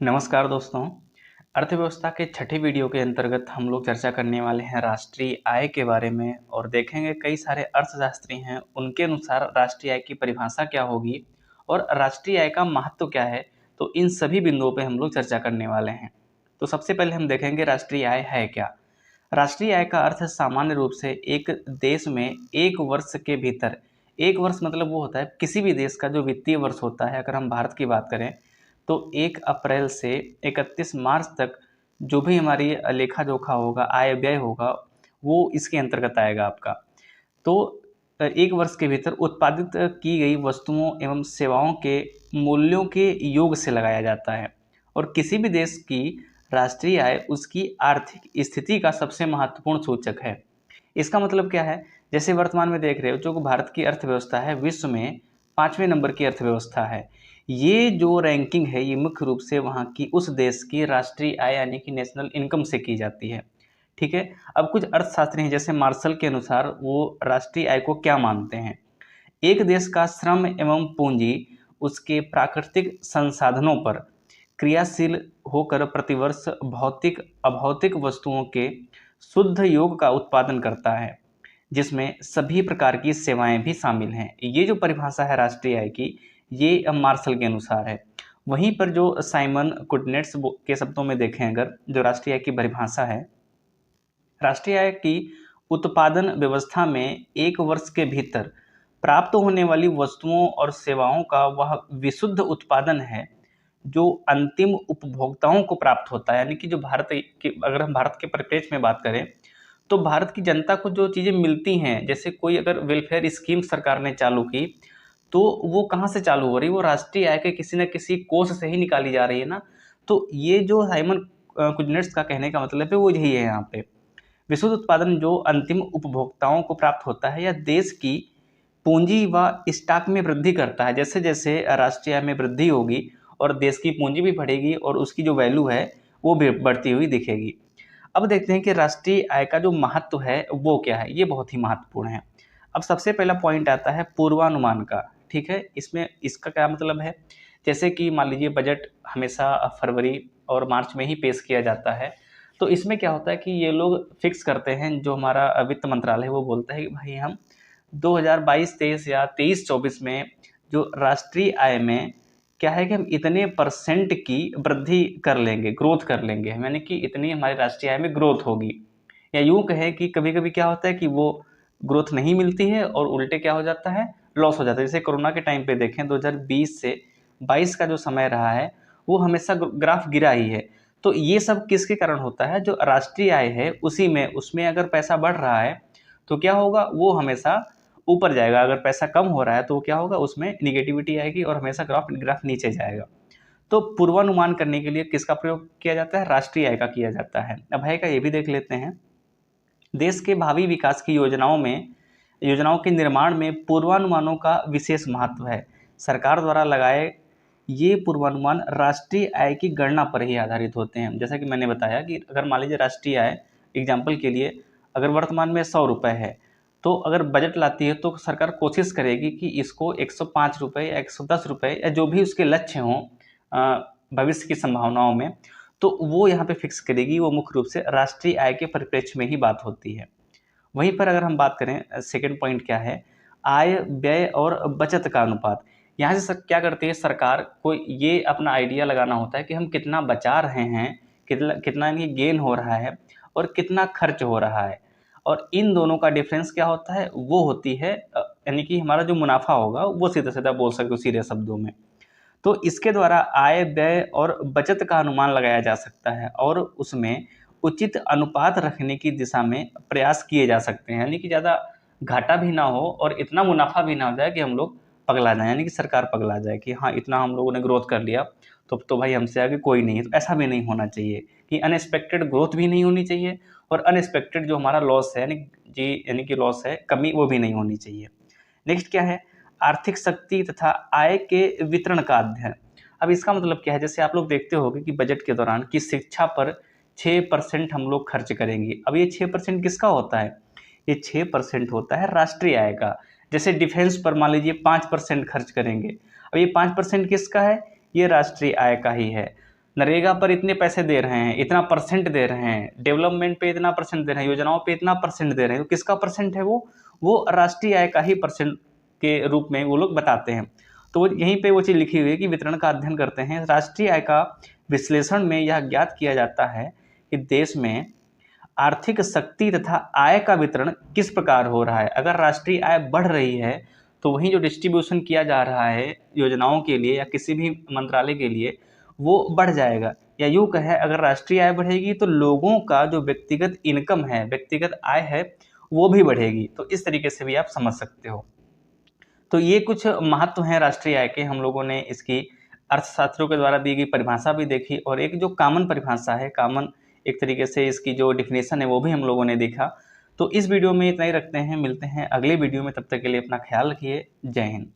नमस्कार दोस्तों। अर्थव्यवस्था के छठे वीडियो के अंतर्गत हम लोग चर्चा करने वाले हैं राष्ट्रीय आय के बारे में और देखेंगे कई सारे अर्थशास्त्री हैं उनके अनुसार राष्ट्रीय आय की परिभाषा क्या होगी और राष्ट्रीय आय का महत्व क्या है। तो इन सभी बिंदुओं पे हम लोग चर्चा करने वाले हैं। तो सबसे पहले हम देखेंगे राष्ट्रीय आय है क्या। राष्ट्रीय आय का अर्थ सामान्य रूप से एक देश में एक वर्ष के भीतर, एक वर्ष मतलब वो होता है किसी भी देश का जो वित्तीय वर्ष होता है। अगर हम भारत की बात करें तो 1 अप्रैल से 31 मार्च तक जो भी हमारी लेखा जोखा होगा, आय व्यय होगा, वो इसके अंतर्गत आएगा आपका। तो एक वर्ष के भीतर उत्पादित की गई वस्तुओं एवं सेवाओं के मूल्यों के योग से लगाया जाता है और किसी भी देश की राष्ट्रीय आय उसकी आर्थिक स्थिति का सबसे महत्वपूर्ण सूचक है। इसका मतलब क्या है, जैसे वर्तमान में देख रहे हो जो भारत की अर्थव्यवस्था है विश्व में 5वें नंबर की अर्थव्यवस्था है। ये जो रैंकिंग है ये मुख्य रूप से वहाँ की उस देश की राष्ट्रीय आय यानी कि नेशनल इनकम से की जाती है। ठीक है। अब कुछ अर्थशास्त्री हैं जैसे मार्शल के अनुसार वो राष्ट्रीय आय को क्या मानते हैं। एक देश का श्रम एवं पूंजी उसके प्राकृतिक संसाधनों पर क्रियाशील होकर प्रतिवर्ष भौतिक अभौतिक वस्तुओं के शुद्ध योग का उत्पादन करता है, जिसमें सभी प्रकार की सेवाएं भी शामिल हैं। ये जो परिभाषा है राष्ट्रीय आय की, ये मार्शल के अनुसार है। वहीं पर जो साइमन कुडनेट्स के शब्दों में देखें अगर जो राष्ट्रीय आय की परिभाषा है, राष्ट्रीय आय की उत्पादन व्यवस्था में एक वर्ष के भीतर प्राप्त होने वाली वस्तुओं और सेवाओं का वह विशुद्ध उत्पादन है जो अंतिम उपभोक्ताओं को प्राप्त होता है। यानी कि जो भारत की, अगर हम भारत के परिप्रेक्ष्य में बात करें तो भारत की जनता को जो चीज़ें मिलती हैं, जैसे कोई अगर वेलफेयर स्कीम सरकार ने चालू की तो वो कहाँ से चालू हो रही है, वो राष्ट्रीय आय के किसी न किसी कोष से ही निकाली जा रही है ना। तो ये जो साइमन कुजनेट्स का कहने का मतलब है वो यही है। यहाँ पे विशुद्ध उत्पादन जो अंतिम उपभोक्ताओं को प्राप्त होता है या देश की पूंजी व स्टॉक में वृद्धि करता है। जैसे जैसे राष्ट्रीय आय में वृद्धि होगी और देश की पूंजी भी बढ़ेगी और उसकी जो वैल्यू है वो भी बढ़ती हुई दिखेगी। अब देखते हैं कि राष्ट्रीय आय का जो महत्व है वो क्या है। ये बहुत ही महत्वपूर्ण है। अब सबसे पहला पॉइंट आता है पूर्वानुमान का। ठीक है, इसमें इसका क्या मतलब है, जैसे कि मान लीजिए बजट हमेशा फरवरी और मार्च में ही पेश किया जाता है। तो इसमें क्या होता है कि ये लोग फिक्स करते हैं, जो हमारा वित्त मंत्रालय है वो बोलता है कि भाई हम 2022-23 या 23-24 में जो राष्ट्रीय आय में क्या है कि हम इतने परसेंट की वृद्धि कर लेंगे, ग्रोथ कर लेंगे, यानी कि इतनी हमारी राष्ट्रीय आय में ग्रोथ होगी। या यूँ कहें कि कभी-कभी क्या होता है कि वो ग्रोथ नहीं मिलती है और उल्टे क्या हो जाता है, लॉस हो जाता है। जैसे कोरोना के टाइम पे देखें 2020 से 22 का जो समय रहा है वो हमेशा ग्राफ गिरा ही है। तो ये सब किसके कारण होता है, जो राष्ट्रीय आय है उसी में उसमें अगर पैसा बढ़ रहा है तो क्या होगा, वो हमेशा ऊपर जाएगा। अगर पैसा कम हो रहा है तो क्या होगा, उसमें निगेटिविटी आएगी और हमेशा ग्राफ नीचे जाएगा। तो पूर्वानुमान करने के लिए किसका प्रयोग किया जाता है, राष्ट्रीय आय का किया जाता है। अब आय का ये भी देख लेते हैं। देश के भावी विकास की योजनाओं के निर्माण में पूर्वानुमानों का विशेष महत्व है। सरकार द्वारा लगाए ये पूर्वानुमान राष्ट्रीय आय की गणना पर ही आधारित होते हैं। जैसा कि मैंने बताया कि अगर मान लीजिए राष्ट्रीय आय एग्जाम्पल के लिए अगर वर्तमान में 100 रुपये है, तो अगर बजट लाती है तो सरकार कोशिश करेगी कि इसको 105 रुपये या 110 रुपये या जो भी उसके लक्ष्य हों भविष्य की संभावनाओं में, तो वो यहाँ पे फिक्स करेगी। वो मुख्य रूप से राष्ट्रीय आय के परिप्रेक्ष्य में ही बात होती है। वहीं पर अगर हम बात करें सेकंड पॉइंट क्या है, आय व्यय और बचत का अनुपात। यहाँ से क्या करती है सरकार को, ये अपना आइडिया लगाना होता है कि हम कितना बचा रहे हैं, कितना कितना ये गेन हो रहा है और कितना खर्च हो रहा है। और इन दोनों का डिफरेंस क्या होता है, वो होती है यानी कि हमारा जो मुनाफा होगा वो सीधा सीधा बोल सकते हो सीधे शब्दों में। तो इसके द्वारा आय व्यय और बचत का अनुमान लगाया जा सकता है और उसमें उचित अनुपात रखने की दिशा में प्रयास किए जा सकते हैं। यानी कि ज़्यादा घाटा भी ना हो और इतना मुनाफा भी ना हो जाए कि हम लोग पगला जाएँ, यानी कि सरकार पगला जाए कि हाँ इतना हम लोगों ने ग्रोथ कर लिया तो भाई हमसे आगे कोई नहीं है। तो ऐसा भी नहीं होना चाहिए कि अनएक्सपेक्टेड ग्रोथ भी नहीं होनी चाहिए और अनएक्सपेक्टेड जो हमारा लॉस है यानी कि लॉस है, कमी, वो भी नहीं होनी चाहिए। नेक्स्ट क्या है, आर्थिक शक्ति तथा आय के वितरण का अध्ययन। अब इसका मतलब क्या है, जैसे आप लोग देखते होंगे कि बजट के दौरान कि शिक्षा पर 6% हम लोग खर्च करेंगे। अब ये 6% किसका होता है, ये 6% होता है राष्ट्रीय आय का। जैसे डिफेंस पर मान लीजिए 5% खर्च करेंगे। अब ये 5% किसका है, ये राष्ट्रीय आय का ही है। नरेगा पर इतने पैसे दे रहे हैं, इतना परसेंट दे रहे हैं, डेवलपमेंट पे इतना परसेंट दे रहे हैं, योजनाओं पे इतना परसेंट दे रहे हैं। तो किसका परसेंट है वो राष्ट्रीय आय का ही परसेंट के रूप में वो लोग बताते हैं। तो यहीं पे वो चीज़ लिखी हुई है कि वितरण का अध्ययन करते हैं। राष्ट्रीय आय का विश्लेषण में यह ज्ञात किया जाता है कि देश में आर्थिक शक्ति तथा आय का वितरण किस प्रकार हो रहा है। अगर राष्ट्रीय आय बढ़ रही है तो वहीं जो डिस्ट्रीब्यूशन किया जा रहा है योजनाओं के लिए या किसी भी मंत्रालय के लिए वो बढ़ जाएगा। या यूँ कहें, अगर राष्ट्रीय आय बढ़ेगी तो लोगों का जो व्यक्तिगत इनकम है, व्यक्तिगत आय है, वो भी बढ़ेगी। तो इस तरीके से भी आप समझ सकते हो। तो ये कुछ महत्व हैं राष्ट्रीय आय के। हम लोगों ने इसकी अर्थशास्त्रियों के द्वारा दी गई परिभाषा भी देखी और एक जो कॉमन परिभाषा है, कॉमन एक तरीके से इसकी जो डेफिनेशन है वो भी हम लोगों ने देखा। तो इस वीडियो में इतना ही रखते हैं, मिलते हैं अगले वीडियो में। तब तक के लिए अपना ख्याल रखिए। जय हिंद।